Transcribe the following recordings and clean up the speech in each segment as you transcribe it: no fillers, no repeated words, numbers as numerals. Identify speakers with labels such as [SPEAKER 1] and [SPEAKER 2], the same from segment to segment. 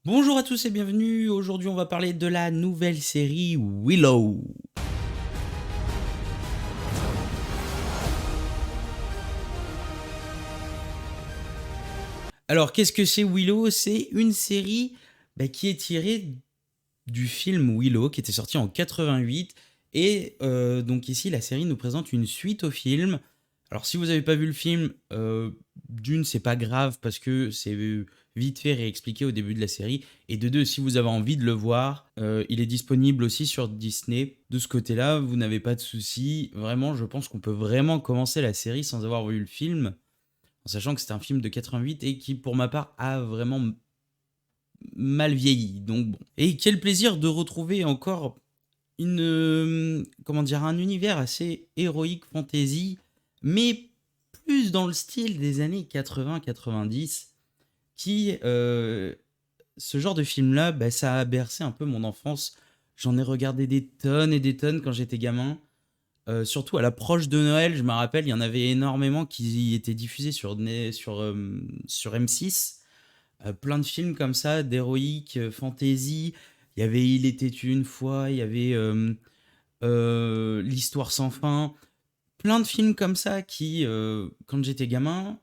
[SPEAKER 1] Bonjour à tous et bienvenue. Aujourd'hui, on va parler de la nouvelle série Willow. Alors, qu'est-ce que c'est Willow? C'est une série qui est tirée du film Willow qui était sorti en 88. Et donc ici, la série nous présente une suite au film. Alors, si vous n'avez pas vu le film, d'une, c'est pas grave parce que c'est vite fait réexpliqué au début de la série. Et de deux, si vous avez envie de le voir, il est disponible aussi sur Disney. De ce côté-là, vous n'avez pas de soucis. Vraiment, je pense qu'on peut vraiment commencer la série sans avoir vu le film, en sachant que c'est un film de 88 et qui, pour ma part, a vraiment mal vieilli. Donc bon. Et quel plaisir de retrouver encore comment dire, un univers assez héroïque fantasy, mais plus dans le style des années 80-90, qui, ce genre de film-là, ça a bercé un peu mon enfance. J'en ai regardé des tonnes et des tonnes quand j'étais gamin. Surtout à l'approche de Noël, je me rappelle, il y en avait énormément qui étaient diffusés sur M6. Plein de films comme ça, d'héroïque, fantasy. Il y avait Il était une fois, il y avait L'Histoire sans fin. Plein de films comme ça qui, quand j'étais gamin,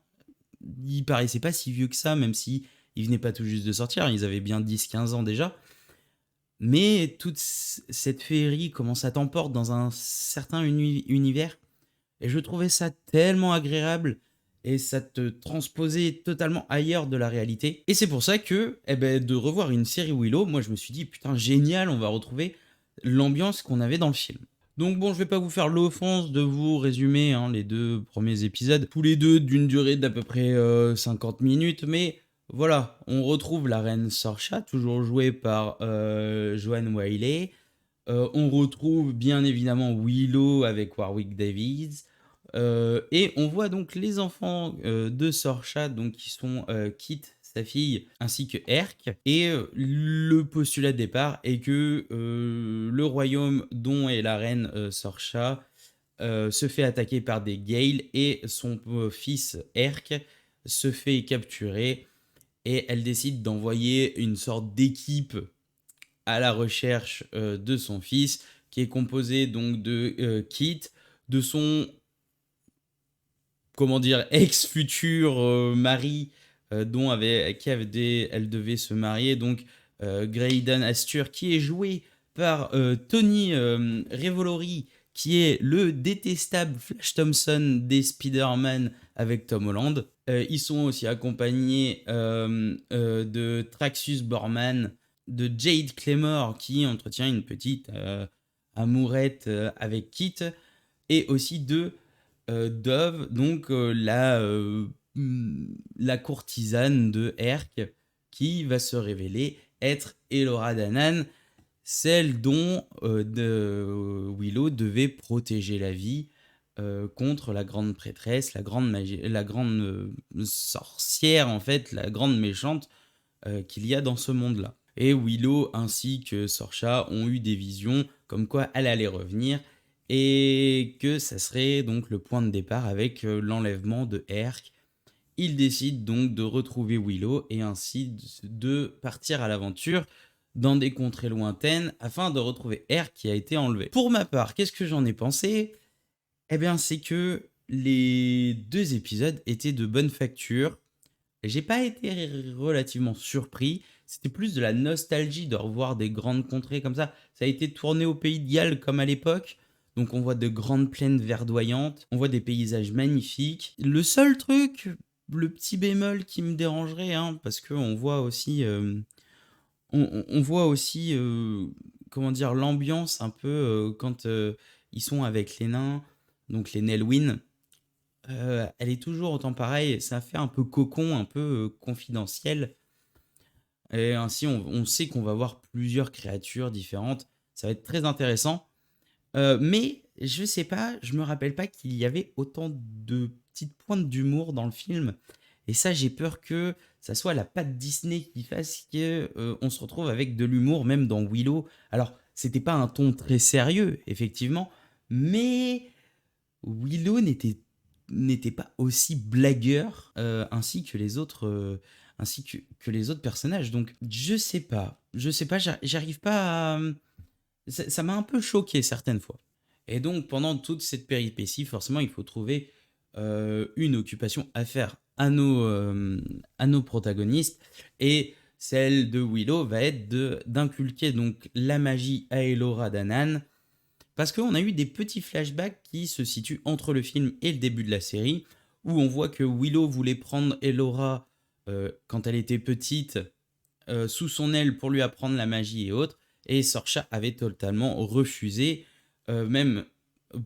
[SPEAKER 1] ils paraissaient pas si vieux que ça, même si ils venaient pas tout juste de sortir. Ils avaient bien 10-15 ans déjà. Mais toute cette féerie, comment ça t'emporte dans un certain univers. Et je trouvais ça tellement agréable et ça te transposait totalement ailleurs de la réalité. Et c'est pour ça que, de revoir une série Willow, moi je me suis dit, putain, génial, on va retrouver l'ambiance qu'on avait dans le film. Donc bon, je vais pas vous faire l'offense de vous résumer les deux premiers épisodes, tous les deux d'une durée d'à peu près 50 minutes, mais voilà, on retrouve la reine Sorcha, toujours jouée par Joanne Wiley. On retrouve bien évidemment Willow avec Warwick Davis. Et on voit donc les enfants de Sorcha, donc qui sont Kit, sa fille, ainsi que Erk. Et le postulat de départ est que le royaume dont est la reine Sorcha se fait attaquer par des Gale et son fils Erk se fait capturer et elle décide d'envoyer une sorte d'équipe à la recherche de son fils, qui est composé donc de Kit, de son comment dire ex-futur mari elle devait se marier, donc Graydon Astur, qui est joué par Tony Revolori, qui est le détestable Flash Thompson des Spider-Man avec Tom Holland. Ils sont aussi accompagnés de Traxus Borman, de Jade Claymore, qui entretient une petite amourette avec Kit, et aussi de Dove, donc la courtisane de Herc, qui va se révéler être Elora Danan, celle dont Willow devait protéger la vie contre la grande prêtresse, la grande sorcière, en fait, la grande méchante qu'il y a dans ce monde-là. Et Willow ainsi que Sorcha ont eu des visions comme quoi elle allait revenir et que ça serait donc le point de départ avec l'enlèvement de Herc. Ils décident donc de retrouver Willow et ainsi de partir à l'aventure dans des contrées lointaines afin de retrouver Herc qui a été enlevé. Pour ma part, qu'est-ce que j'en ai pensé? Eh bien, c'est que les deux épisodes étaient de bonne facture. J'ai pas été relativement surpris. C'était plus de la nostalgie de revoir des grandes contrées comme ça. Ça a été tourné au pays de Galles comme à l'époque. Donc on voit de grandes plaines verdoyantes, on voit des paysages magnifiques. Le seul truc, le petit bémol qui me dérangerait, parce qu'on voit aussi, on voit aussi, comment dire, l'ambiance un peu quand ils sont avec les nains, donc les Nelwyn. Elle est toujours autant pareil, ça fait un peu cocon, un peu confidentiel. Et ainsi, on sait qu'on va voir plusieurs créatures différentes. Ça va être très intéressant. Mais je sais pas, je me rappelle pas qu'il y avait autant de petites pointes d'humour dans le film. Et ça, j'ai peur que ça soit la patte Disney qui fasse que on se retrouve avec de l'humour, même dans Willow. Alors, c'était pas un ton très sérieux, effectivement, mais Willow n'était pas aussi blagueur ainsi que les autres ainsi que les autres personnages. Donc je sais pas, j'arrive pas à... Ça m'a un peu choqué certaines fois. Et donc pendant toute cette péripétie, forcément, il faut trouver une occupation à faire à nos protagonistes. Et celle de Willow va être d'inculquer donc la magie à Elora Danan. Parce qu'on a eu des petits flashbacks qui se situent entre le film et le début de la série, où on voit que Willow voulait prendre Elora quand elle était petite sous son aile pour lui apprendre la magie et autres, et Sorcha avait totalement refusé, même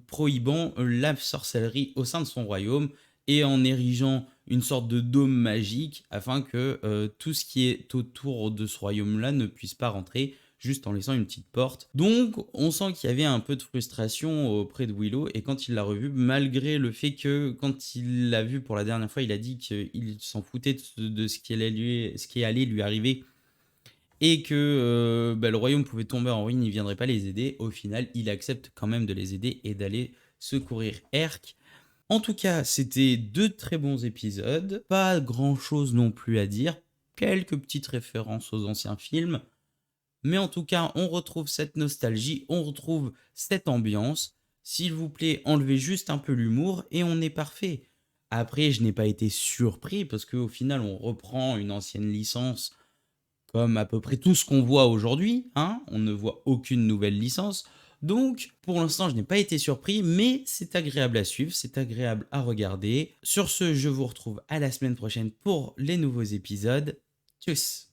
[SPEAKER 1] prohibant la sorcellerie au sein de son royaume et en érigeant une sorte de dôme magique afin que tout ce qui est autour de ce royaume-là ne puisse pas rentrer, juste en laissant une petite porte. Donc on sent qu'il y avait un peu de frustration auprès de Willow, et quand il l'a revu, malgré le fait que quand il l'a vu pour la dernière fois, il a dit qu'il s'en foutait de ce qui allait lui arriver et que le royaume pouvait tomber en ruine, il ne viendrait pas les aider. Au final, il accepte quand même de les aider et d'aller secourir Erk. En tout cas, c'était 2 très bons épisodes. Pas grand-chose non plus à dire. Quelques petites références aux anciens films. Mais en tout cas, on retrouve cette nostalgie, on retrouve cette ambiance. S'il vous plaît, enlevez juste un peu l'humour et on est parfait. Après, je n'ai pas été surpris parce qu'au final, on reprend une ancienne licence comme à peu près tout ce qu'on voit aujourd'hui, hein, on ne voit aucune nouvelle licence. Donc, pour l'instant, je n'ai pas été surpris, mais c'est agréable à suivre, c'est agréable à regarder. Sur ce, je vous retrouve à la semaine prochaine pour les nouveaux épisodes. Tchuss!